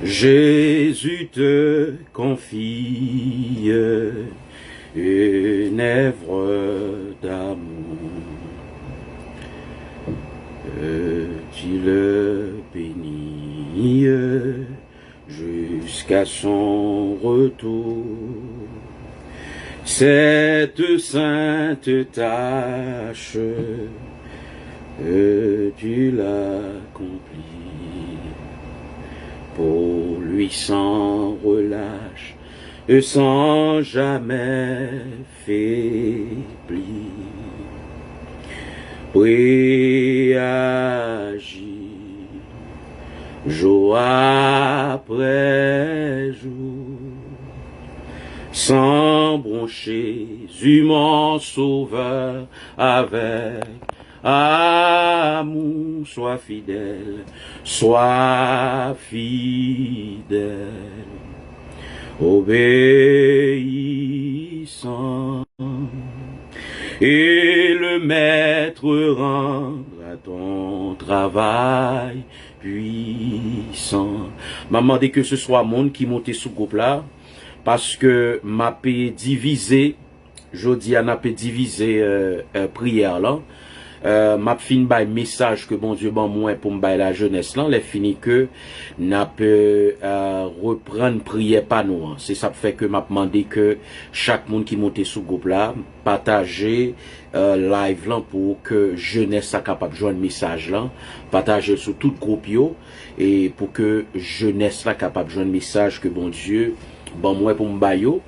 Jésus te confie une œuvre d'amour. Tu le bénis jusqu'à son retour. Cette sainte tâche, tu l'accomplis pour lui sans relâche, sans jamais faiblir. Prie, agis, jour après jour, sans broncher, mon sauveur, avec amour, sois fidèle, obéissant. Et le maître rendra ton travail puissant. M'a demandé que ce soit monde qui monte sous groupe là, parce que m'a divisé, jodi a n'a divisé prière là. M'a fin bay message que bon Dieu ban moi pour me bay la jeunesse là, les fini que n'a peut reprendre prière pas nous. C'est ça fait que m'a demandé que chaque monde qui monte sous groupe là partager live là pour que jeunesse soit capable de joindre message là, partager sur tout groupe yo et pour que jeunesse soit capable de joindre message que bon Dieu ban moi pour me bay yo.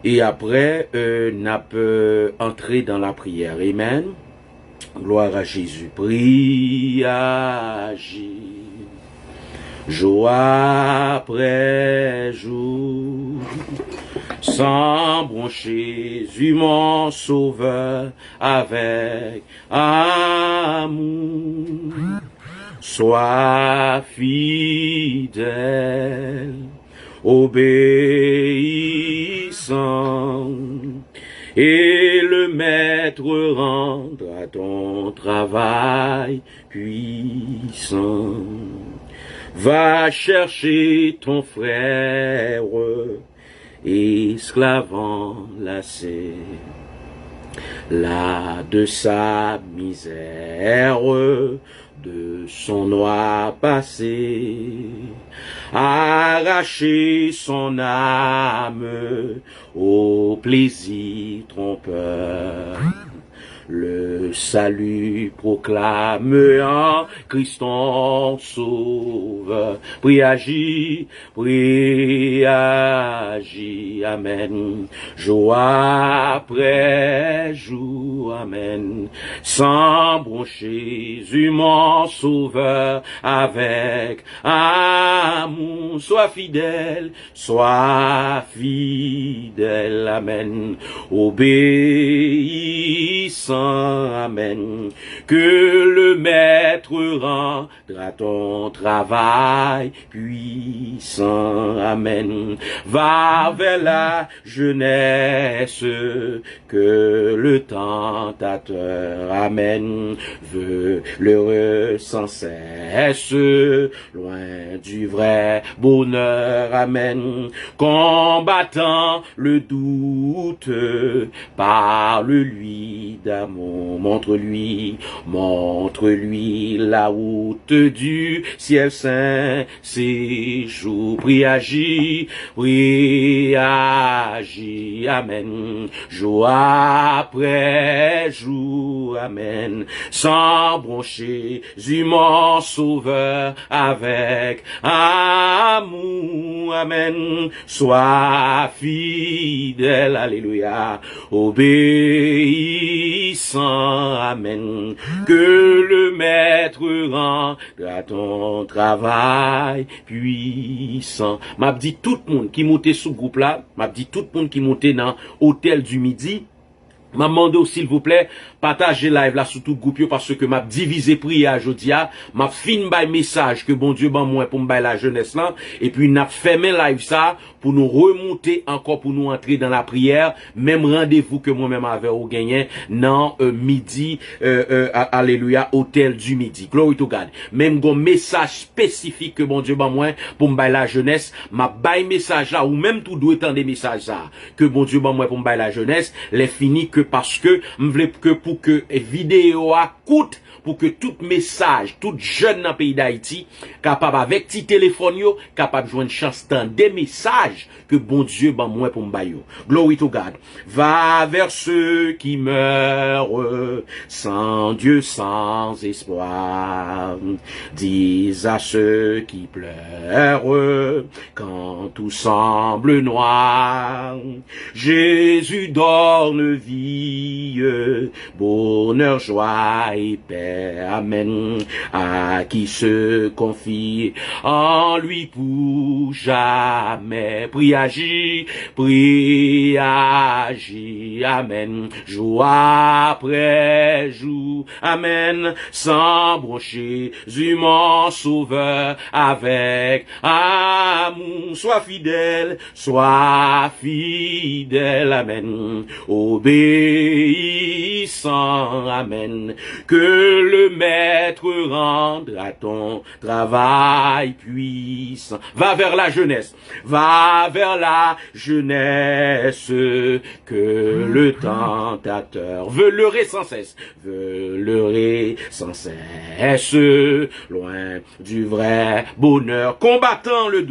Et après n'a peut entrer dans la prière. Amen. Gloire à Jésus. Prie, agis, jour après jour, sans broncher, Jésus mon sauveur, avec amour. Sois fidèle, obéissant, et le maître rendra ton travail puissant. Va chercher ton frère, esclave enlacé, là de sa misère, de son noir passé, arracher son âme au plaisir trompeur. Le salut proclame en Christ ton sauveur. Prie, agis, amen. Jour après jour, amen. Sans broncher, Jésus mon sauveur, avec amour. Sois fidèle, amen. Obéissant, amen. Que le maître rendra ton travail puissant, amen. Va vers la jeunesse que le tentateur, amen, veut l'heureux sans cesse, loin du vrai bonheur, amen. Combattant le doute, parle-lui d'amour, montre-lui la route du ciel saint, séjour. Prie, agis, amen. Jour après jour, amen. Sans broncher, Jésus mon sauveur, avec amour, amen. Sois fidèle, alléluia, obéissant, amen. Que le maître rendra ton travail puissant. M'a dit tout le monde qui montait sous groupe là, m'a dit tout le monde qui montait dans hôtel du midi, m'a demandé s'il vous plaît, partagez live là sur tout groupe parce que m'a divisé prière jodia, m'a fin bay message que bon Dieu ban moi pour m'bay la jeunesse là et puis n'a fermé live ça pour nous remonter encore pour nous entrer dans la prière, même rendez-vous que moi-même avait au gagné dans midi alléluia hôtel du midi. Glory to God. Même gon message spécifique que bon Dieu ban moi pour m'bay la jeunesse, m'a bay message là ou même tout doit être des messages ça que bon Dieu ban moi pour m'bay la jeunesse, les fini que parce que m'vle que pour que vidéo a coûte pour que tout message, tout jeune dans le pays d'Haïti, capable avec petit téléphone yo, capable joindre chance dans des messages que bon Dieu ban moi pour m'bayo. Glory to God. Va vers ceux qui meurent sans Dieu, sans espoir. Dis à ceux qui pleurent quand tout semble noir. Jésus donne vie, bonheur, joie et paix. Amen. À qui se confie en lui pour jamais. Prie, agis, amen. Jour après jour, amen. Sans broncher, Jésus mon sauveur, avec amour. Sois fidèle, amen. Obéissant, amen. Que le maître rendra ton travail puissant. Va vers la jeunesse, que le tentateur veut leurrer sans cesse, loin du vrai bonheur, combattant le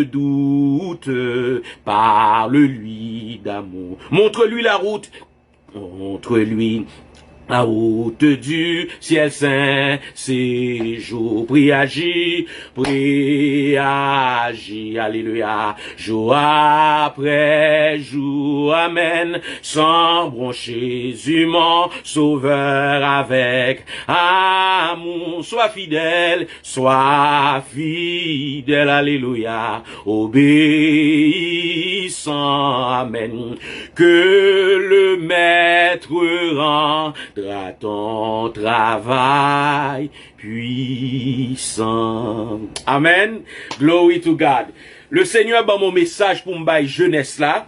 doute, parle-lui d'amour, montre-lui la route, la route du ciel saint, séjour, prie, agis, alléluia, jour après jour, amen, sans broncher, Jésus mon sauveur, avec amour, sois fidèle, alléluia, obéissant, amen, que le maître rendra ton travail puissant. Amen. Glory to God. Le Seigneur ban mon message pour m'baye jeunesse là.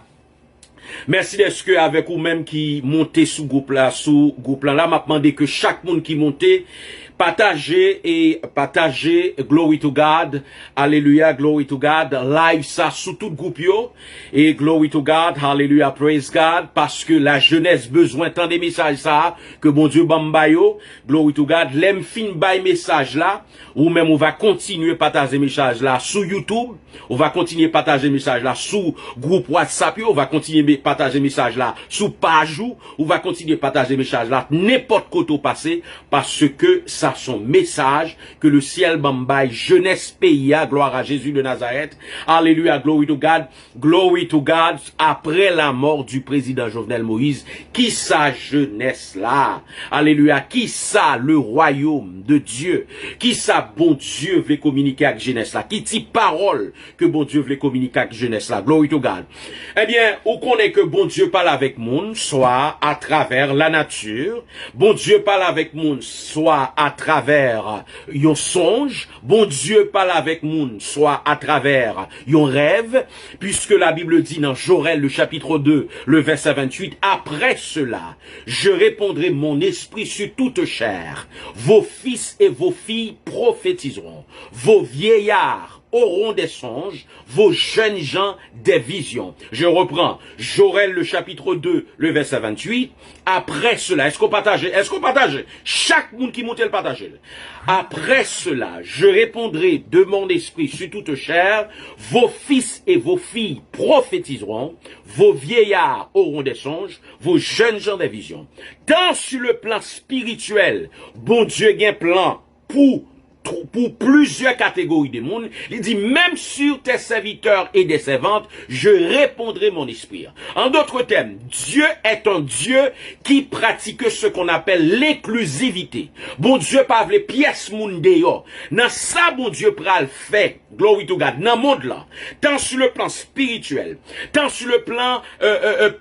Merci d'être que avec vous même qui montez sous groupe là, m'a demandé que chaque monde qui montait partagez, glory to God, alléluia, glory to God, live ça sous tout groupe yo, et glory to God, hallelujah, praise God, parce que la jeunesse besoin tant des messages ça, que bon Dieu bamba yo, glory to God, l'aime fin bay message là, ou même on va continuer partager message là sous YouTube, on va continuer partager message là sous groupe WhatsApp yo, on va continuer partager message là sous page ou, on va continuer partager message là n'importe côté passé, parce que ça son message que le ciel bambaye jeunesse pays à gloire à Jésus de Nazareth. Alléluia, glory to God, après la mort du président Jovenel Moïse, qui sa jeunesse là? Alléluia, qui ça le royaume de Dieu? Qui ça bon Dieu veut communiquer avec jeunesse là? Qui dit parole que bon Dieu veut communiquer avec jeunesse là? Glory to God. Eh bien, on connaît que bon Dieu parle avec monde, soit à travers la nature. Bon Dieu parle avec monde, soit à travers yon songe, bon Dieu parle avec moun, soit à travers yon rêve, puisque la Bible dit dans Joël le chapitre 2, le verset 28, après cela, je répondrai mon esprit sur toute chair, vos fils et vos filles prophétiseront, vos vieillards auront des songes, vos jeunes gens des visions. Je reprends Joël le chapitre 2, le verset 28. Après cela, est-ce qu'on partage? Chaque monde qui monte le partage. Après cela, je répondrai de mon esprit sur toute chair, vos fils et vos filles prophétiseront, vos vieillards auront des songes, vos jeunes gens des visions. Tant sur le plan spirituel, bon Dieu a un plan pour pour plusieurs catégories de monde. Il dit, même sur tes serviteurs et des servantes, je répondrai mon esprit. En d'autres termes, Dieu est un Dieu qui pratique ce qu'on appelle l'inclusivité. Bon Dieu parle les pièces monde dehors. Dans ça, bon Dieu pral fait, glory to God, dans le monde là, tant sur le plan spirituel, tant sur le plan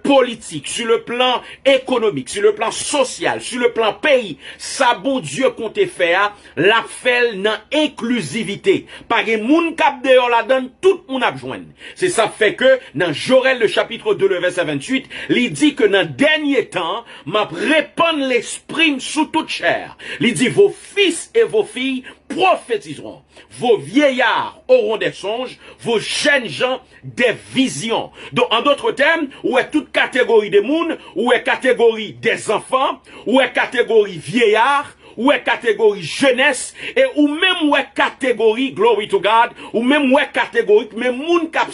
politique, sur le plan économique, sur le plan social, sur le plan pays, ça bon Dieu compte faire, la fait dans inclusivité. Par les moun kap dehors la donne, tout moun a besoin. C'est ça fait que, dans Joël le chapitre 2, le verset 28, il dit que dans dernier temps, m'a répandre l'esprit sous toute chair. Il dit, vos fils et vos filles prophétiseront. Vos vieillards auront des songes, vos jeunes gens des visions. Donc, en d'autres termes, où est toute catégorie des moun, où est catégorie des enfants, où est catégorie vieillards, ou est catégorie jeunesse, et ou même ou est catégorie, glory to God, ou même ou est catégorie, même moun kap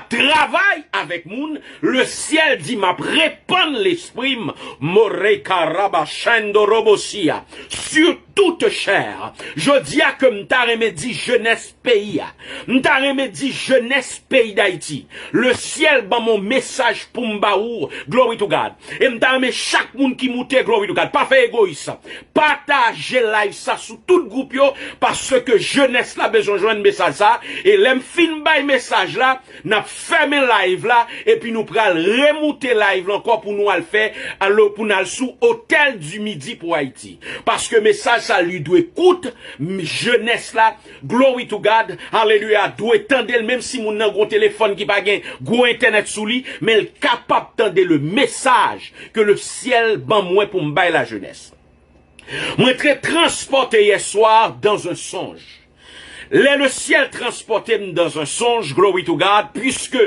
travaille avec moun, le ciel dit m'a répandre l'esprit, more karaba shendo robosia, sur toute chair. Je dis à que m'ta remédie jeunesse pays, m'ta remédie jeunesse pays d'Haïti. Le ciel ban mon message pour m'baour, glory to God. Et m'ta remet chaque moun qui moute, glory to God. Pas fait égoïste. Partagez live ça sous tout groupe yo, parce que jeunesse là besoin de joindre message ça. Et l'aime fin by message là, n'a fermé live là, et puis nous pral remonter live là encore pour nous le faire, alors pour nous sous hôtel du midi pour Haïti. Parce que message ça lui doit écoute, jeunesse là, glory to God, alléluia, doit tendre même si mon nan gros téléphone qui pas gain, gros internet sous lui, mais elle capable tendre le message que le ciel ban moi pour me bailler la jeunesse. Moi très transporté hier soir dans un songe. Le ciel transporté dans un songe, glory to God, puisque,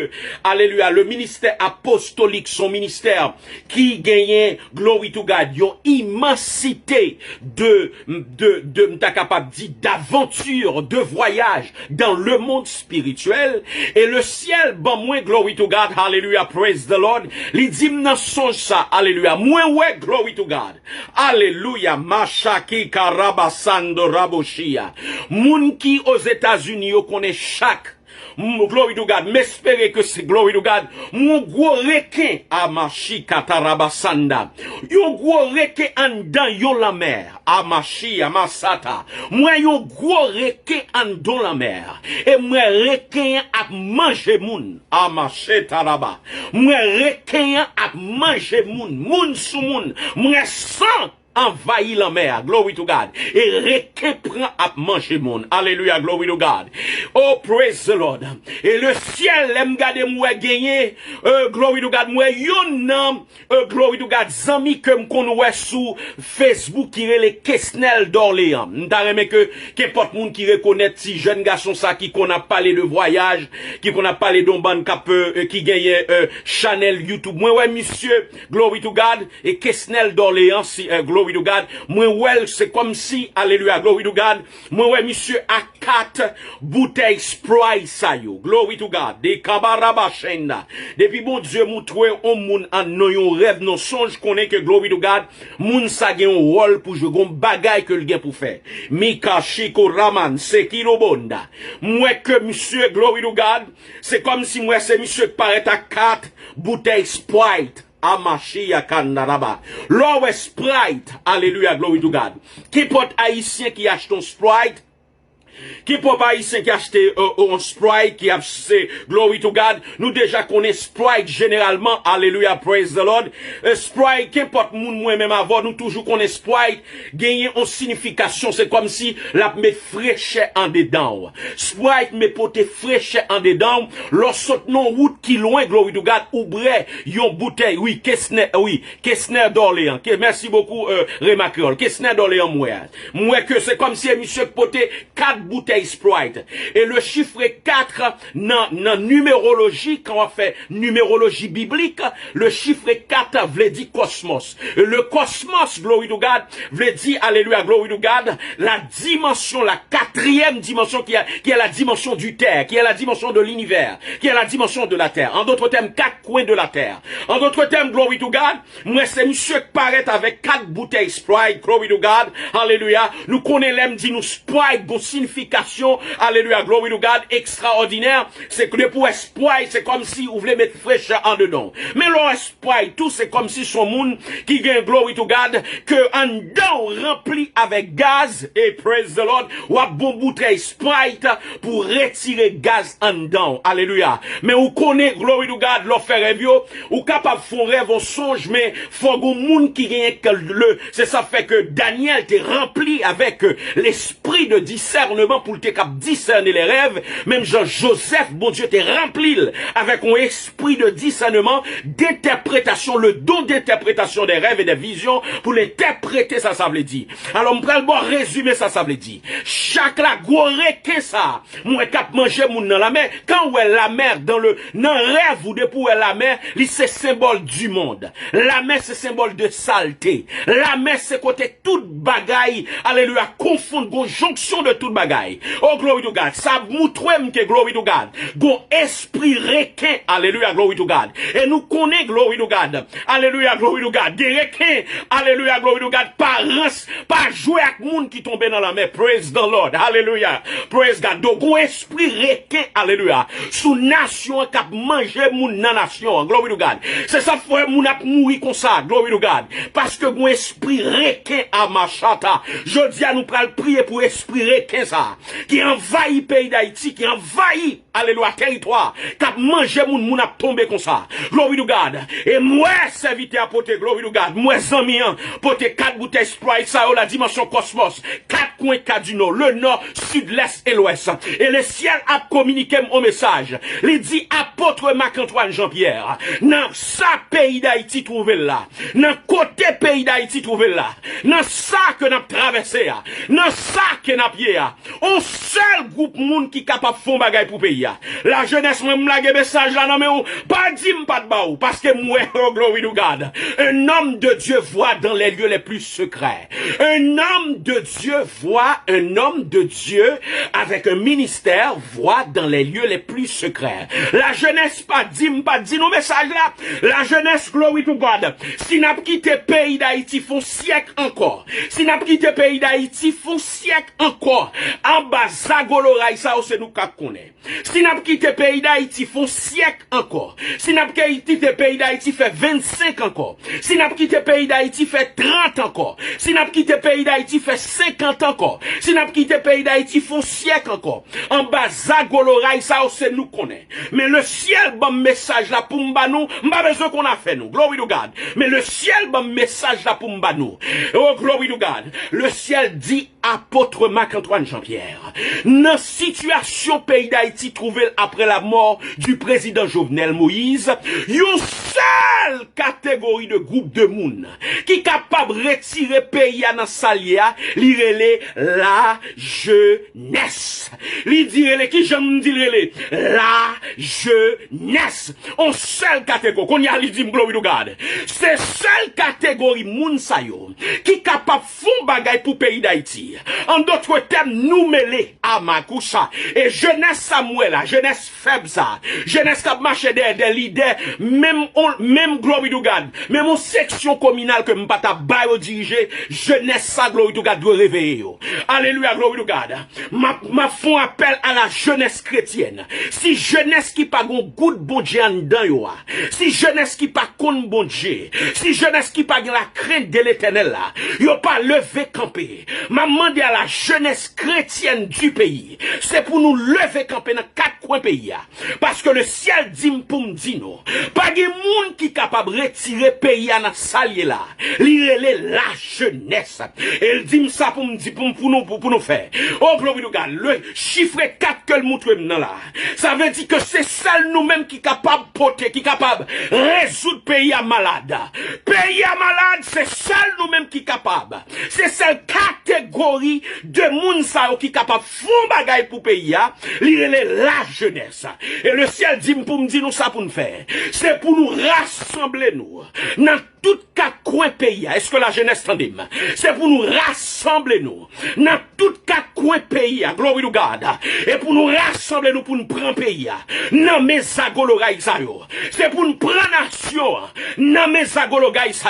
alléluia, le ministère apostolique, son ministère, qui gagnait, glory to God, une immensité t'as capable de dire, d'aventure, de voyage dans le monde spirituel, et le ciel, bon, moins, glory to God, alléluia, praise the Lord, il dit, dans songe ça, alléluia, moins ouais, glory to God, alléluia, machaki karabasando raboshia, moun qui aux États-Unis, on connaît chaque glory to God, m'espérer que c'est glory to God, mon gros requin à machi katarabasanda, yon gros requin en dans yon la mer, à machi à masata, moi yon gros requin en dans la mer, et moi requin à manger moun, à machi taraba, moi requin à manger moun sous moun, moi sang envahit la mer, glory to God, et requin prend à manger monde, alléluia, glory to God, oh praise the Lord, et le ciel l'aime garder moi gagner, glory to God, moi yon glory to God, zami que m'kon wè sous Facebook qui est les Quesnel d'Orléans, m'ta remet que qu'importe monde qui reconnaît si jeune garçon ça qui qu'on a parlé de voyage, qui qu'on a parlé d'un ban cap qui gagne Chanel YouTube, moi ouais monsieur, glory to God, et Quesnel d'Orléans, si glory to God, moi ouais c'est comme si, alléluia, glory to God, moi ouais monsieur a 4 bouteilles Sprite ça yo, glory to God, des kabarabashenda, depuis bon Dieu moutroué on moun en non rêve non songe connaît que glory to God, moun sa gen un rôle pour jouer gon bagay que le gen pour faire, Mika Shiko Raman Sekiro Bonda, moi que monsieur glory to God, c'est comme si moi c'est monsieur qui paraît à 4 bouteilles Sprite. Amashia Kandaraba. L'eau Sprite. Alléluia, glory to God. Qui porte haïtien qui achète un Sprite? Qui peut pas ici qui acheter un Sprite qui a c'est glory to God, nous déjà connaissons Sprite généralement, alléluia, praise the Lord. Sprite, qu'importe moun moi-même avant, nous toujours connaissons Sprite, gagner en signification, c'est comme si la met fraîcheur en dedans. Sprite met pote fraîcheur en dedans, lorsque non route qui loin, glory to God, ouvrez yon bouteille, oui, Quesnel d'Orléans. Merci beaucoup, Réma Créole. Quesnel d'Orléans, moi que c'est comme si monsieur pote 4 bouteilles Sprite. Et le chiffre 4, dans numérologie, quand on fait numérologie biblique, le chiffre 4 veut dire cosmos. Et le cosmos, glory to God, veut dire, alléluia, glory to God, la dimension, la quatrième dimension qui est la dimension du terre, qui est la dimension de l'univers, qui est la dimension de la terre. En d'autres termes, 4 coins de la terre. En d'autres termes, glory to God, moi c'est monsieur qui paraît avec 4 bouteilles Sprite, glory to God, alléluia. Nous connaissons, dit nous Sprite, une signification, alléluia, glory to God, extraordinaire. C'est que pour Sprite, c'est comme si vous voulez mettre fraîcheur en dedans. Mais le Sprite, tout c'est comme si son monde qui gagne glory to God, que en dedans rempli avec gaz, et praise the Lord, ou a bon bouteille Sprite pour retirer gaz en dedans, alléluia. Mais vous connaissez, glory to God, l'offre rêve, ou capable de faire rêve, on songe, mais faut un monde qui gagne c'est ça fait que Daniel était rempli avec l'esprit de discernement pour te cap discerner les rêves. Même Jean-Joseph, bon Dieu, était rempli avec un esprit de discernement, d'interprétation, le don d'interprétation des rêves et des visions pour l'interpréter, ça veut dire. Alors, on prend le bon résumé, ça veut dire. Chaque la goré que ça, moi cap manger moun dans la mer, quand ou est la mer dans rêve ou de pour la mer, c'est symbole du monde. La mer c'est symbole de saleté. La mer c'est côté toute bagaille, alléluia, confondre, jonction de toute bagaille. Oh glory to God, ça montre que glory to God, gon esprit requin, alléluia, glory to God. Et nous connaissons glory to God, alléluia, glory to God. Des requins, alléluia, glory to God, pas jouer avec monde qui tombe dans la mer. Praise the Lord, alléluia, praise God. Donc gon esprit requin, alléluia, sous nation qui a mangé moun nan nation, glory to God. C'est ça frère moun a mouri comme ça, glory to God. Parce que gon esprit requin à machata. Je dis à nous pral prier pour esprit requin ça, qui envahit pays d'Haïti, qui envahit, alléluia, territoire, qui a mangé moun a tombé comme ça. Glory to God. Et moi, serviteur à porter, glory to God. Moi, zami, porter 4 bouteilles Sprite, ça, la dimension cosmos. 4 coins cardinaux, le nord, sud, l'est et l'ouest. Et le ciel a communiqué mon message. Il dit apôtre Marc-Antoine Jean-Pierre. Dans ça pays d'Haïti trouvé là. Dans côté pays d'Haïti trouvé là. Dans ça que n'a traversé, dans ça que n'a pied, on seul groupe monde qui capable fond bagay pour pays. La jeunesse même la message là non mais pas dim pas de baou parce que moi oh glory to God. Un homme de Dieu voit dans les lieux les plus secrets. Un homme de Dieu voit, un homme de Dieu avec un ministère voit dans les lieux les plus secrets. La jeunesse pas dit nos messages là. La jeunesse glory to God. Si n'a quitté pays d'Haïti font siècle encore. Si n'a quitté pays d'Haïti font siècle encore. En bas Zagoloraï ça c'est nous cap connaît. Si n'a quitté pays d'Haïti font siècle encore. Si n'a quitté pays d'Haïti fait 25 encore. Si n'a quitté pays d'Haïti fait 30 encore. Si n'a quitté pays d'Haïti fait 50 encore. Si n'a quitté pays d'Haïti font siècle encore. En bas Zagoloraï ça c'est nous connaît. Mais le ciel bon message là pour m'ba nous, m'ba besoin qu'on a fait nous. Glory to God. Mais le ciel bon message là pour m'ba nous. Oh glory to God. Le ciel dit apôtre Marc-Antoine Jean-Pierre. Dans situation pays d'Haïti trouvé après la mort du président Jovenel Moïse, une seule catégorie de groupe de moun qui capable de retirer pays dans salia, li relé la jeunesse. Li dire qui j'aime dire la jeunesse. On seule catégorie qu'on y a li dit glory to God. C'est seule catégorie moun sa yo qui capable font bagay pour pays d'Haïti. En d'autres termes, nous mêler à Makoucha et jeunesse Samuel, la jeunesse faible ça, jeunesse qui a marché des leaders, même glory to God, même en section communale que m'pata bayo diriger, jeunesse ça glory to God doit réveiller yo. Alléluia glory to God. Ma font appel à la jeunesse chrétienne. Si jeunesse qui pas gon goût bon Dieu en dedans yo, si jeunesse qui pas kon bon Dieu, si jeunesse qui pas la crainte de l'Éternel là, yo pas lever camper. M'a demandé à la jeunesse chrétienne du pays, c'est pour nous lever camper dans 4 coins pays. Parce que le ciel dit pour me dire non. Pas de monde qui est capable de retirer pays dans salier là. Lirez la jeunesse. Elle dit ça pour me dire pour nous faire. Oh, gloire de God. Le chiffre 4 que le montre maintenant là. Ça veut dire que c'est seul nous-mêmes qui est capable de porter, qui est capable de résoudre pays à malade. Pays à malade, c'est seul nous-mêmes qui est capable. C'est seule catégorie de monde qui est capable de faire bagaille pour pays. Lirez la jeunesse. Et le ciel dit pour me dire nous ça pour nous faire. C'est pour nous rassembler nous. Dans tout quatre coins pays. Est-ce que la jeunesse tendait? C'est pour nous rassembler nous. Dans tout quatre coins pays. Glory to God. Et pour nous rassembler nous pour nous prendre pays. Dans mes agologaïs c'est pour nous prendre nation. Dans mes agologaïs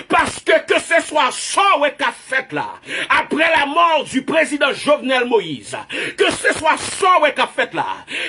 parce que ce soit ça qu'a fait là. Après la mort du président Jovenel Moïse. Que ce soit ça qu'a fait là.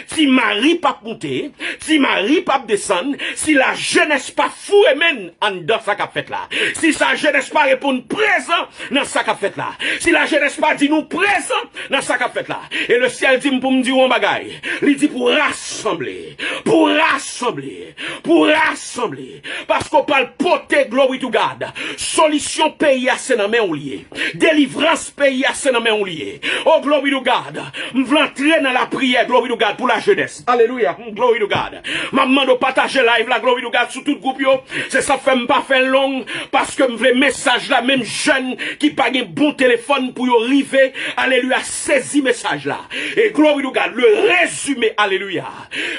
Si Marie pas monter, si Marie pas descendre, si la jeunesse pas fou et mène en dedans ça qu'a fait là. Si sa jeunesse pas répond présent dans ça qu'a fait là. Si la jeunesse pas dit nous présent dans ça qu'a fait là. Et le ciel dit pour me dire un bagaille. Il dit pour rassembler. Pour rassembler. Pour rassembler. Parce qu'on parle porter glory to God. Solution pays à ses mains lié. Délivrance pays à ses mains lié. Oh glory to God. M'v'le entrer dans la prière glory to God pour la jeunesse. Alléluia. Glory to God. Maman de partager live la glory to God sur tout groupe yo. C'est ça fait m'pas faire long parce que m'vle message là même jeune qui pas un bon téléphone pour yo river. Alléluia. Saisi message là. Et glory to God. Le résumé. Alléluia.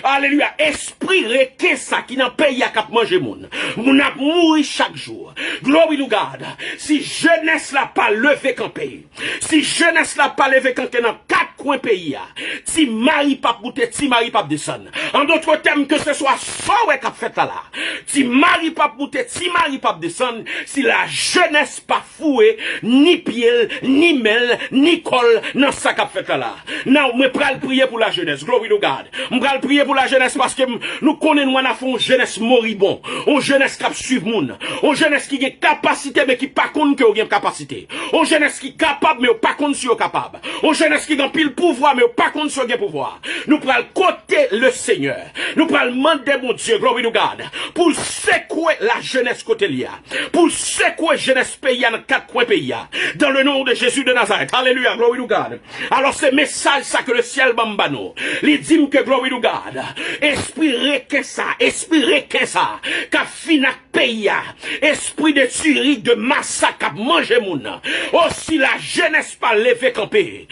Alléluia. Esprit requin ça qui n'a pays à cap manger moun. Moun a mouri chaque jour. Glory to God. Si jeunesse là pas levé campé. Si jeunesse là pas levé campé dans quatre coins pays. Si mari pas monter, si mari pas descendre. En d'autres termes que ce soit ça ouais qu'a fait là. Si mari pas monter, si mari pas descendre, si la jeunesse pas fouée, ni pied, ni mel, ni col dans ça qu'a fait là. Non, me pral prier pour la jeunesse. Glory to God. Me pral prier pour la jeunesse parce que nous connaissons nous avons une jeunesse moribond, une jeunesse qui suivre moun, une jeunesse qui a capacité mais qui pas compte que a capacité. Une jeunesse qui est capable mais pas compte si capable. Une jeunesse qui a pile pouvoir mais pas compte si pouvoir. Nous pral côté le Seigneur. Nous pral demander mon Dieu, glory to God, pour secouer la jeunesse côté liya. Pour secouer jeunesse pays dans quatre coins pays. Dans le nom de Jésus de Nazareth. Alléluia, glory to God. Alors c'est message ça que le ciel bambano. Il dit que glory to God. Esprit que ça, qu'a fina pays, esprit de tuerie, de massacre, qu'a mangé moun. Aussi la jeunesse pas levé campé.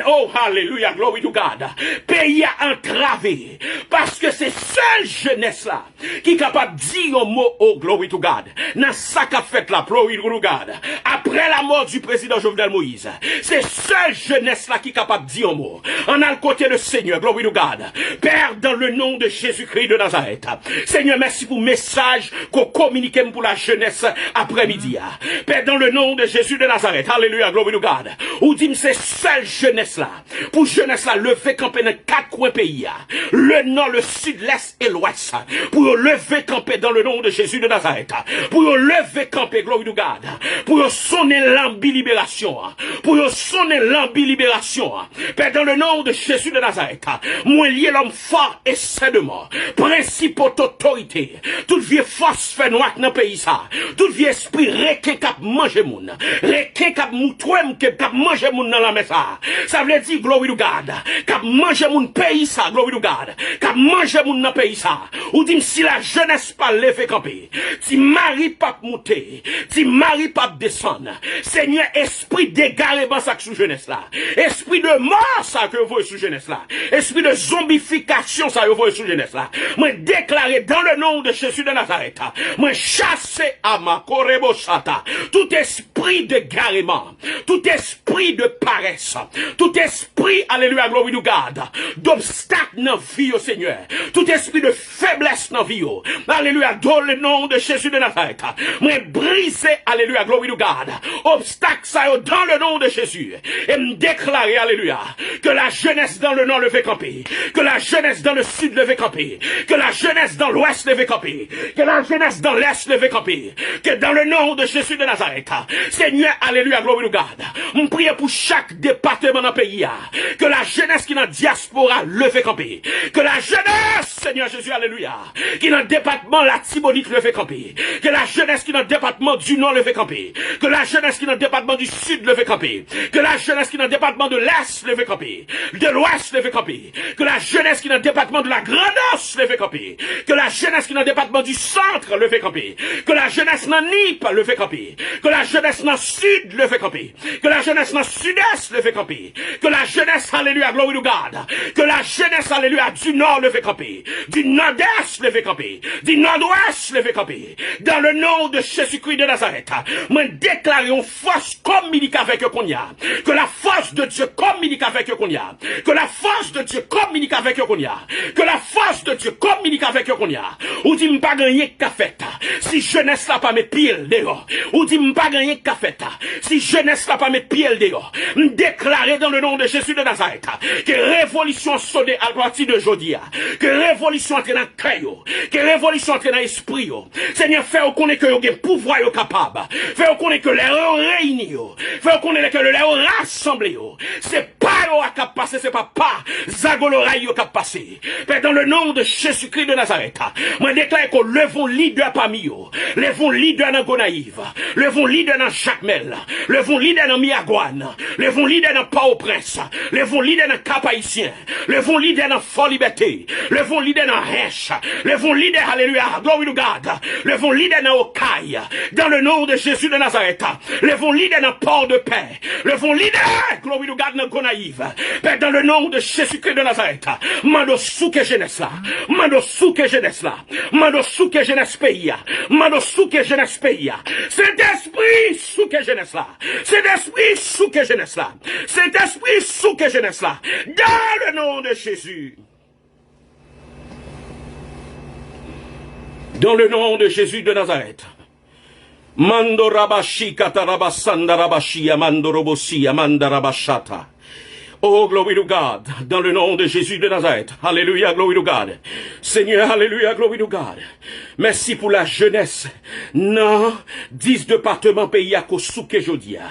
Oh, hallelujah, glory to God. Pays entravé. Parce que c'est seule jeunesse là, qui est capable de dire un mot, oh, glory to God. Dans ça qu'a fait là, glory to God. Après la mort du président Jovenel Moïse, c'est seule jeunesse là qui est capable de dire un mot. On a le côté de Seigneur, glory to God. Père, dans le nom de Jésus-Christ de Nazareth. Seigneur, merci pour le message qu'on communique pour la jeunesse après-midi. Père, dans le nom de Jésus de Nazareth. Alléluia, glory to God. Ou dit c'est seule jeunesse là. Pour jeunesse là, lever camper dans quatre coins pays. Le nord, le sud, l'est et l'ouest. Pour lever camper dans le nom de Jésus de Nazareth. Pour lever camper, glory to God. Pour sonner l'ambi libération. Pour sonner l'ambi libération. Père, dans le nom de Jésus de Nazareth. Moi lié l'homme fort et saintement. Principaux autorité. Toute vieille force fait noir dans le pays ça. Toute vieille esprit requin cap manger moun. Requin cap moutouem cap manger moun dans la messe ça. Ça veut dire glory to God. Cap manger moun pays ça, glory to God. Cap manger moun dans pays ça. Ou dit si la jeunesse pas levé camper. Si mari pas monter, si mari pas descendre. Seigneur esprit d'égarement ça sous jeunesse là. Esprit de mort ça que vous voyez sous jeunesse là. Esprit de zombification ça que vous voyez sous jeunesse là. Moi déclarer dans le nom de Jésus de Nazareth. Moi chasser à ma korebosata. Tout esprit d'égarement, tout esprit de paresse, tout esprit, alléluia, glory to God, d'obstacle dans la vie au Seigneur, tout esprit de faiblesse dans la vie, alléluia, dans le nom de Jésus de Nazareth, moi briser, alléluia, glory to God, obstacle ça dans le nom de Jésus, et me déclarer, alléluia, Que la jeunesse dans le nord levée campée. Que la jeunesse dans le sud levée campée. Que la jeunesse dans l'ouest levée campée. Que la jeunesse dans l'est levée campée. Que dans le nom de Jésus de Nazareth. Seigneur, alléluia, glory to God. On prie pour chaque département dans le pays. Que la jeunesse qui est dans la diaspora levée campée. Que la jeunesse, Seigneur Jésus, alléluia, qui est dans le département la Tibonite levée campée. Que la jeunesse qui est dans le département du nord levée campée. Que la jeunesse qui est dans le département du sud levée campée. Que la jeunesse qui est dans le département de l'est levée campée. De l'ouest levée campée. Que la jeunesse qui est dans le département de la Grande-Os levée campée. Que la jeunesse qui est dans le département du centre levée campée. Que la jeunesse dans Nip levée campée. Que la jeunesse dans le sud levée campée. Que la jeunesse dans le sud-est levée campée. Que la jeunesse, alléluia, glory to God. Que la jeunesse, alléluia, du nord levée campée. Du nord-est levée campée. Du nord-ouest levée campée. Dans le nom de Jésus-Christ de Nazareth, moi déclare une force communique avec qu'on y a. Que la force de Dieu communique avec qu'on y a. Que la force de Dieu communique avec qu'on y a. Que la force de Dieu communique avec qu'on y a. Ou dit m'pas gagner qu'a fait. Si jeunesse là pas mes pieds dehors. Ou dit m'pas gagner qu'a fait. Si jeunesse là pas mes pieds dehors. Déclarer dans le nom de Jésus de Nazareth que révolution sonne à partir de aujourd'hui. Que révolution entre dans le cœur. Que révolution entre dans l'esprit. Seigneur, fais connaître que vous avez pouvoir capable. Fais connaître que les réunis. Fais connaître que les rassemblés. C'est pas eux qui passé, c'est pas Zagolora qui a passé. Mais dans le nom de Jésus-Christ de Nazareth, moi déclare que levons leader parmi eux. Levons leader dans Gonaïve. Levons leader dans Jacmel. Levons leader dans Miagouane. Levons leader dans Port-au-Prince. Levons leader dans Cap-Haïtien. Levons leader dans Fort-Liberté. Levons leader dans Hèche. Levons leader, alléluia, glory to God. Levons leader dans Okaï. Dans le nom de Jésus de Nazareth. Levons leader dans Port-de-Paix. Levons leader, glory to God, dans Gonaïve. Père, dans le nom de Jésus-Christ de Nazareth. Mando souke jeunesse là. Mando souke jeunesse là. Mando souke jeunesse pays. Mando souke jeunesse pays. Cet esprit souke jeunesse là. Cet esprit souke jeunesse là. Cet esprit souke jeunesse là. Dans le nom de Jésus. Dans le nom de Jésus de Nazareth. Mando rabashi katarabasanda rabashi amando robosi amanda rabashata. Oh, glory to God. Dans le nom de Jésus de Nazareth. Alléluia, glory to God. Seigneur, alléluia, glory to God. Merci pour la jeunesse. Non, 10 départements pays à Kosouke Jodia.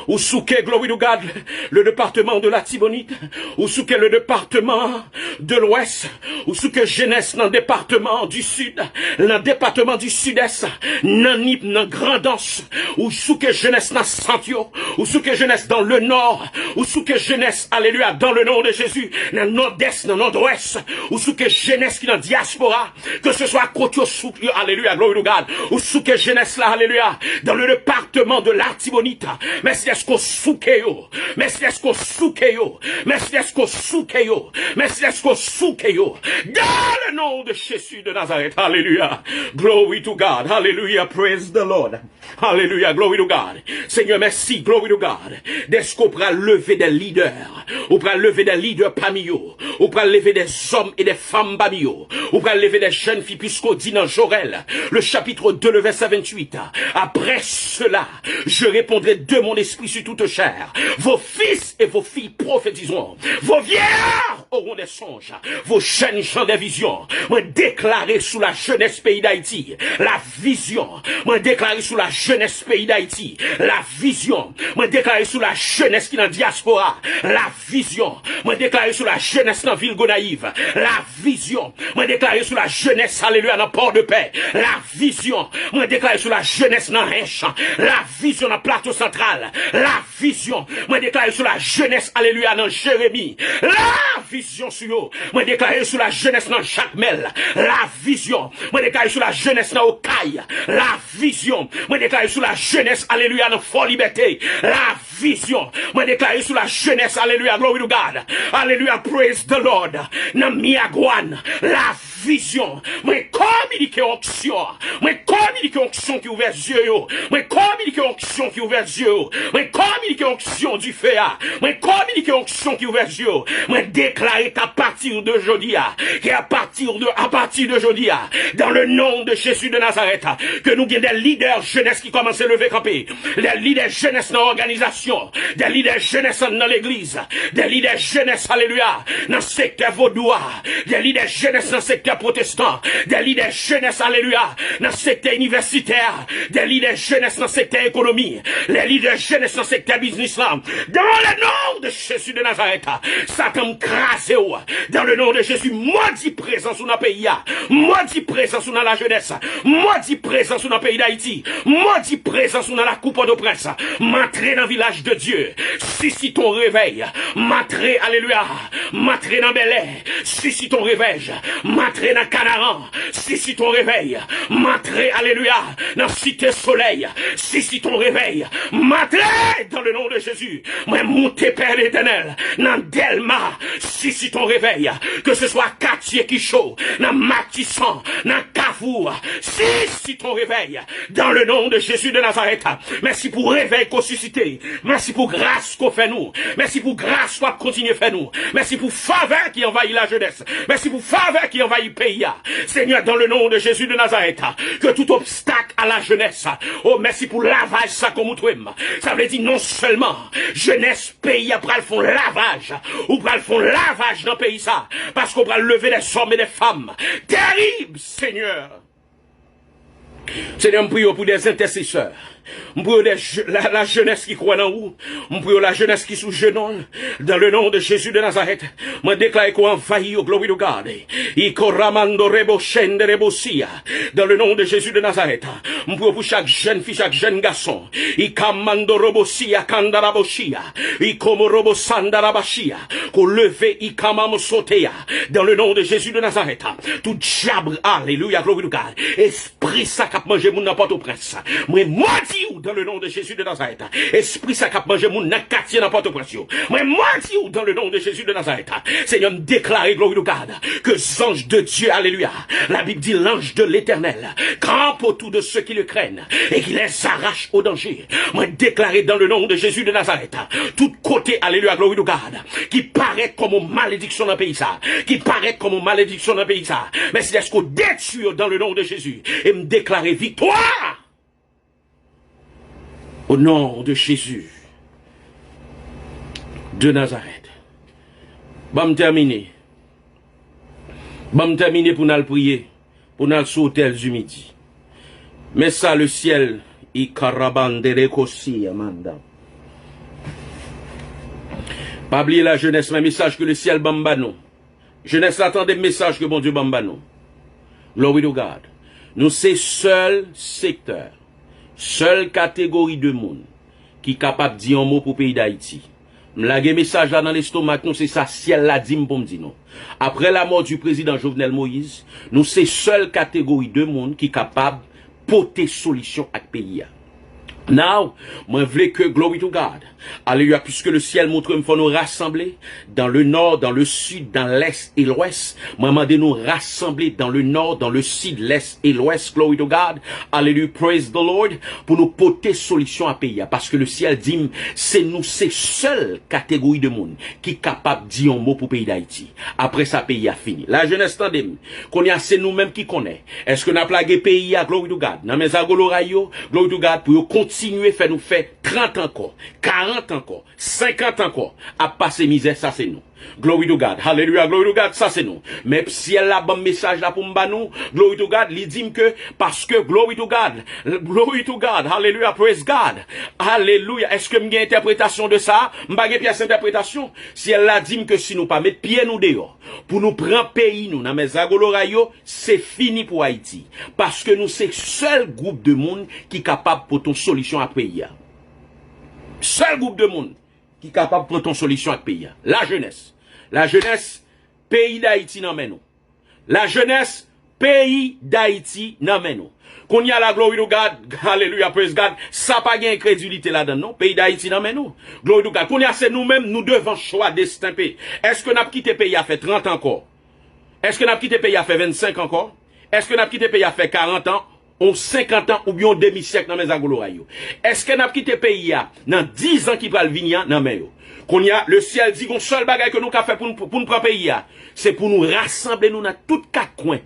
Ou Souke, glory to God, le département de la Tibonite. Ou Souke, le département de l'Ouest. Ou Souke jeunesse dans le département du Sud. Dans le département du Sud-Est. Dans Nip, dans Grandance. Ou Souke jeunesse dans Santio. Ou Souke jeunesse dans le Nord. Ou Souke jeunesse, alléluia, dans le nom de Jésus, dans le nord-est, dans le nord-ouest, ou sous que jeunesse qui est dans la diaspora, que ce soit à côté sous, alléluia, glory to God, ou sous que jeunesse là, alléluia, dans le département de l'Artibonite, merci est-ce qu'on souke yo, merci est-ce qu'on souke yo, merci est-ce qu'on souke yo, merci est-ce qu'on souke yo, dans le nom de Jésus de Nazareth, alléluia, glory to God, alléluia, praise the Lord, alléluia, glory to God, Seigneur, merci, glory to God, d'est-ce qu'on pourra lever des leaders, ou pourra lever des leaders parmi eux, ou pourra lever des hommes et des femmes parmi eux, ou pourra lever des jeunes filles, puisqu'on dit dans Jorel, le chapitre 2, le verset 28, après cela, je répondrai de mon esprit sur toute chair, vos fils et vos filles prophétiseront, vos vieillards auront des songes, vos jeunes gens des visions, moi déclarer sous la jeunesse pays d'Haïti, la vision, moi déclarer sous la jeunesse pays d'Haïti, la vision, moi déclarer sous la jeunesse qui est dans la diaspora, la vision, moi déclarer sur la jeunesse dans ville Gonaïve, la vision, moi déclarer sur la jeunesse, alléluia, dans Port-de-Paix, la vision, moi déclarer sur la jeunesse dans Hèche, la vision dans Plateau Central, la vision, moi déclarer sur la jeunesse, alléluia, dans Jérémie, la vision sur eux, moi déclarer sur la jeunesse dans Jacmel, la vision, moi déclarer sur la jeunesse dans Okaï, la vision, moi déclarer sur la jeunesse, alléluia, dans Fort-Liberté, la vision, moi déclarer sur la jeunesse, alléluia, glory to God, alléluia, praise the Lord, dans Miagouane, la vision, moi communiquer onction, moi communiquer onction qui ouvert les yeux, moi communiquer onction qui ouvert les yeux, moi communiquer onction du feu, moi communiquer onction qui ouvert les yeux, moi déclarer qu'à partir d'aujourd'hui, qu'à partir d'aujourd'hui, dans le nom de Jésus de Nazareth, que nous avons des leaders jeunesse qui commencent à lever campé, des leaders jeunesse dans l'organisation, des leaders jeunesse dans l'église, des leaders jeunesse jeunesse, alléluia, dans le secteur vaudois, des leaders jeunesse dans le secteur protestant, des leaders jeunesse, alléluia, dans le secteur universitaire, des leaders jeunesse dans le secteur économie, les leaders jeunesse dans le secteur business là, dans le nom de Jésus de Nazareth, Satan crase dans le nom de Jésus, maudit présence dans le pays, maudit présence dans la jeunesse, maudit présence dans le pays d'Haïti, maudit présence dans la coupe de presse, m'entrer dans le village de Dieu, si ton réveil, m'entrer, alléluia, m'entrer dans Bel Air, si ton réveil, m'entrer dans Canaran, si ton réveil, m'entrer, alléluia, dans Cité Soleil, si ton réveil, m'entrer dans le nom de Jésus, moi monter Père l'Éternel, dans Delma, si ton réveil, que ce soit quartier qui chaud, dans Matissan, dans Carrefour, si ton réveil, dans le nom de Jésus de Nazareth, merci pour réveil qu'on suscité, merci pour grâce qu'on fait nous, merci pour grâce qu'on continue à faire nous, merci pour faveur qui envahit la jeunesse, merci pour faveur qui envahit le pays, Seigneur, dans le nom de Jésus de Nazareth, que tout obstacle à la jeunesse, oh merci pour lavage ça comme nous, ça veut dire non seulement jeunesse, pays après le font lavage, ou après le font lavage dans le pays ça, parce qu'on va lever des hommes et des femmes, terrible Seigneur. Seigneur, nous prions pour des intercesseurs. Nous prions la jeunesse qui croit en vous. Nous prions la jeunesse qui sous genou. Dans le nom de Jésus de Nazareth. Je déclare qu'on envahit au glory to God. Dans le nom de Jésus de Nazareth. Nous prions pour chaque jeune fille, chaque jeune garçon. Qu'on leve dans le nom de Jésus de Nazareth. Tout diable, alléluia, glory to God. Esprit ça qui a mangé mon n'importe au prince. Moi, dans le nom de Jésus de Nazareth. Esprit ça qui a mangé mon quartier n'importe au prince. Moi, dans le nom de Jésus de Nazareth. Seigneur, déclare, glory to God, que l'ange de Dieu, alléluia. La Bible dit l'ange de l'Éternel campe autour de ceux qui le craignent et qui les arrache au danger. Moi, déclaré dans le nom de Jésus de Nazareth. Tout côté, alléluia, glory to God, qui paraît comme une malédiction dans le pays ça. Qui paraît comme une malédiction dans le pays ça. Mais c'est ce qu'on détruit dans le nom de Jésus. Et me déclarer victoire. Au nom de Jésus de Nazareth. Bon terminer. Bon terminer pour nous prier. Pour nous sauter du midi. Mais ça, le ciel, il carabande récoci, Amanda. Pas oublier la jeunesse, mais message que le ciel bambano. Jeunesse attend des messages que bon Dieu bambano. Glory to God. Nous c'est seul secteur, seule catégorie de monde qui est capable de dire un mot pour le pays d'Haïti. M'lage message là dans l'estomac, nous c'est ça ciel la dit pour me dire non. Après la mort du président Jovenel Moïse, nous c'est seule catégorie de monde qui est capable de porter solution à ce pays. Now, moi, je veux que, glory to God, alléluia, puisque le ciel montre qu'il faut nous rassembler dans le nord, dans le sud, dans l'est et l'ouest. Moi, je demande nous rassembler dans le nord, dans le sud, l'est et l'ouest, glory to God, alléluia, praise the Lord, pour nous porter solution à pays. Parce que le ciel dit, c'est nous, c'est seule catégorie de monde qui est capable de dire un mot pour le pays d'Haïti. Après ça, pays a fini. La jeunesse, tendez, qu'on y a, c'est nous-mêmes qui connaissons. Est-ce qu'on a plagué pays à, glory to God, dans mes agolorayo, glory to God, pour continuer faire nous faire 30 encore, 40 encore, 50 encore, à passer misère, ça c'est nous. Glory to God. Hallelujah. Glory to God. Ça c'est nous. Mais si elle a bon message là pour nous, glory to God, il dit que, parce que glory to God, hallelujah, praise God, hallelujah. Est-ce que m'y a interprétation de ça? M'ba gen pièce interprétation? Si elle a dit que si nous pas mettre pied nous dehors, pour nous prendre pays nous, dans mes agolorayo, c'est fini pour Haïti. Parce que nous c'est seul groupe de monde qui est capable pour ton solution à pays. Seul groupe de monde qui est capable de prendre ton solution à pays. La jeunesse. La jeunesse, pays d'Haïti nan men nous. La jeunesse, pays d'Haïti nan men nous. Qu'on y a la glory to God, hallelujah, praise God, ça pas gain crédulité là-dedans, non? Pays d'Haïti nan men nous. Glory to God. Qu'on y a c'est nous-mêmes, nous devons choix destin pays. Est-ce que n'a quitté pays a fait 30 encore? Est-ce que n'a quitté pays a fait 25 encore? Est-ce que n'a quitté pays a fait 40 ans? On 50 ans ou bien demi-siècle dans mes agolorayo. Est-ce que n'a quitté pays a dans 10 ans qui va le venir dans men yo? Qu'on y a le ciel dit qu'on seul bagage que nous qu'a fait pour nous prendre pays a, c'est pour nous rassembler nous dans toutes quatre coins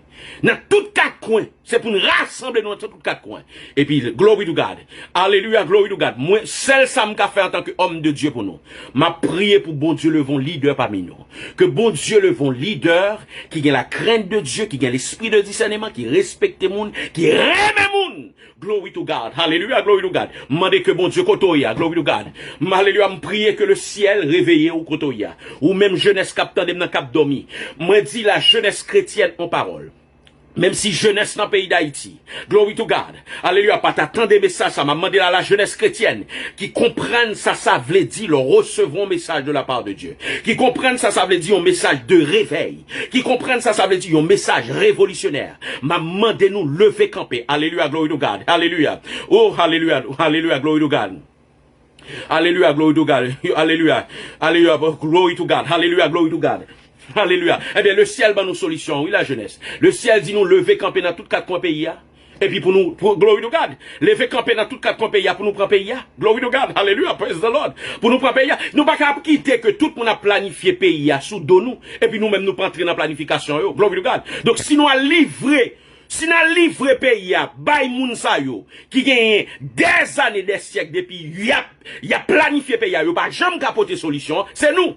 Dans tous quatre coins. C'est pour nous rassembler dans tous quatre coins. Et puis, glory to God. Alléluia, glory to God. Moi, celle ça m'a fait en tant qu'homme de Dieu pour nous. M'a prié pour bon Dieu le bon leader parmi nous. Que bon Dieu le bon leader, qui a la crainte de Dieu, qui a l'esprit de discernement, qui respecte le monde, qui aime le monde. Glory to God. Alléluia, glory to God. Mandez que bon Dieu kotoya, glory to God. Alléluia, me prier que le ciel réveille ou kotoya. Ou même jeunesse captant dans cap dormi. Moi dit la jeunesse chrétienne en parole. Même si jeunesse dans le pays d'Haïti. Glory to God. Alléluia. Pas t'attendre des messages, ça m'a demandé à la jeunesse chrétienne. Qui comprennent ça veut dire, le recevront un message de la part de Dieu. Qui comprennent ça veut dire un message de réveil. Qui comprennent ça veut dire un message révolutionnaire. M'a demandé nous lever camper. Alléluia, glory to God. Alléluia. Oh, alléluia, alléluia, glory to God. Alléluia, glory to God. Alléluia. Alléluia, glory to God. Alléluia, glory to God. Alléluia. Eh bien, le ciel va nous solution, oui, la jeunesse. Le ciel dit nous lever camper dans tous quatre coins pays. Et puis pour nous, glory to God, lever camper dans tous quatre coins pays pour nous prendre pays. Glory to God. Alléluia. Praise the Lord. Pour nous prendre pays. Nous pas qu'à quitter que tout le monde a planifié pays sous dos nous. Et puis nous-mêmes nous prendre dans la planification. Yo. Glory to God. Donc si nous a livré, si nous a livré pays by moun sa yo, qui gagne des années, des siècles depuis, y a planifié pays yo, pas jamais capoter solution, c'est nous.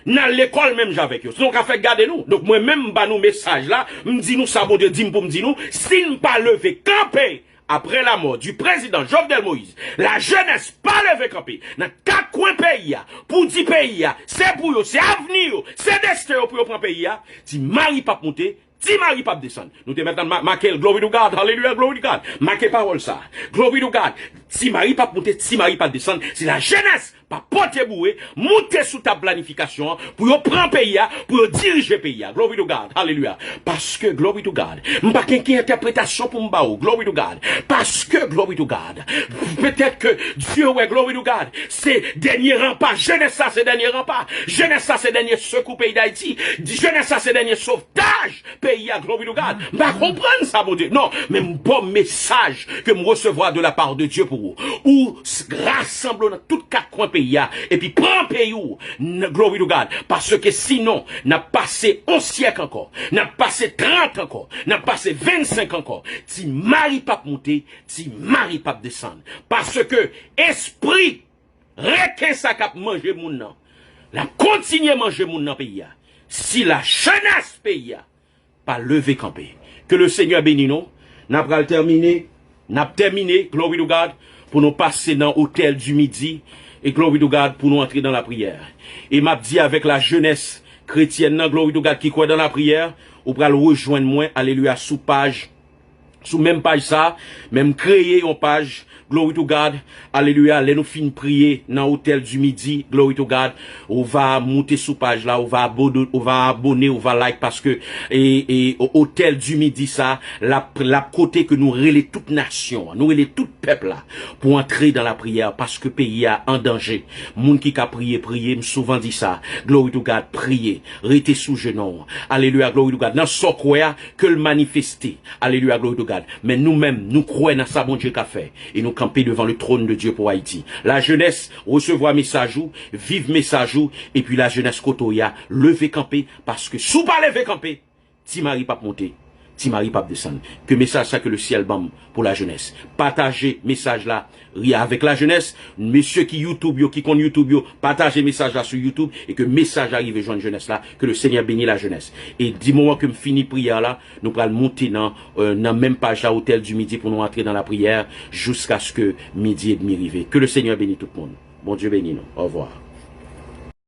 Dans l'école même j'avec eux. Sinon, qu'on fait garder nous. Donc, moi-même, bah, nous, message là, m'dit nous, ça, bon Dieu, dit pour m'dit nous, si nous pas levé camper, après la mort du président Jovenel Moïse, la jeunesse pas levé camper, dans quatre coins pays, pour 10 pays, c'est pour eux, c'est avenir, c'est destin pour eux prendre pays, si Marie pas monter, si Marie pas descendre. Nous te mettons marqué glory to God, hallelujah, glory to God. Marqué parole ça. Glory to God. Si Marie pas monter, si Marie pas descendre, c'est la jeunesse pas porter boué, monter sous ta planification pour prendre pays, pour diriger pays. Glory to God. Hallelujah. Parce que glory to God. M'pas qu'une interprétation pour m'bao. Glory to God. Parce que glory to God. Peut-être que Dieu ouais glory to God. C'est dernier rempart. Jeunesse ça c'est dernier rempart. Jeunesse ça c'est dernier secours pays d'Haïti. Jeunesse ça c'est dernier sauvetage pays. Glory to God. M'pas comprendre ça mon Dieu. Non, mais un bon message que me recevoir de la part de Dieu pour vous. Ou rassemblons dans toutes quatre coins pays et puis prends pays où glory to God parce que sinon n'a passé 11 siècles encore, n'a passé 30 encore, n'a passé 25 encore. Si Marie pas monter, si Marie pas descendre parce que esprit requin ça cap manger moun nan. La continuer manger moun nan pays. Si la jeunesse pays pas lever camper. Que le Seigneur bénisse nous. N'a pas terminé, glory to God pour nous passer dans l'hôtel du midi. Et glory to God pour nous entrer dans la prière. Et m'a dit avec la jeunesse chrétienne, glory to God qui croit dans la prière, ou pral rejoindre moi, alléluia, sous même page ça, même créer une page, glory to God, alléluia, les nous fin prier dans l'hôtel du midi, glory to God, on va monter sous page là, on va abonner, on va like parce que, et hôtel du midi ça, la côté que nous relais toute nation, nous relais tout peuple là, pour entrer dans la prière parce que pays a en danger. Moun qui a prié, me souvent dit ça, glory to God, prier, rester sous genou, alléluia, glory to God, dans ce quoi que le manifester, alléluia, glory to God. Mais nous-mêmes, nous croyons dans ça, bon Dieu qu'a fait. Et nous camper devant le trône de Dieu pour Haïti. La jeunesse recevoir message ou, vive message ou, et puis la jeunesse kotoya, lever camper, parce que sous pas lever camper, si Marie pas monter, si Marie pas descendre. Que message ça que le ciel bam pour la jeunesse. Partagez message là avec la jeunesse, messieurs qui YouTube qui compte YouTube partagez message là sur YouTube et que message arrive et joindre jeunesse là, que le Seigneur bénisse la jeunesse. Et du moment que me fini prière là, nous allons monter dans même page là hôtel du midi pour nous entrer dans la prière jusqu'à ce que midi et demi arrive. Que le Seigneur bénisse tout le monde. Bon Dieu bénisse nous. Au revoir.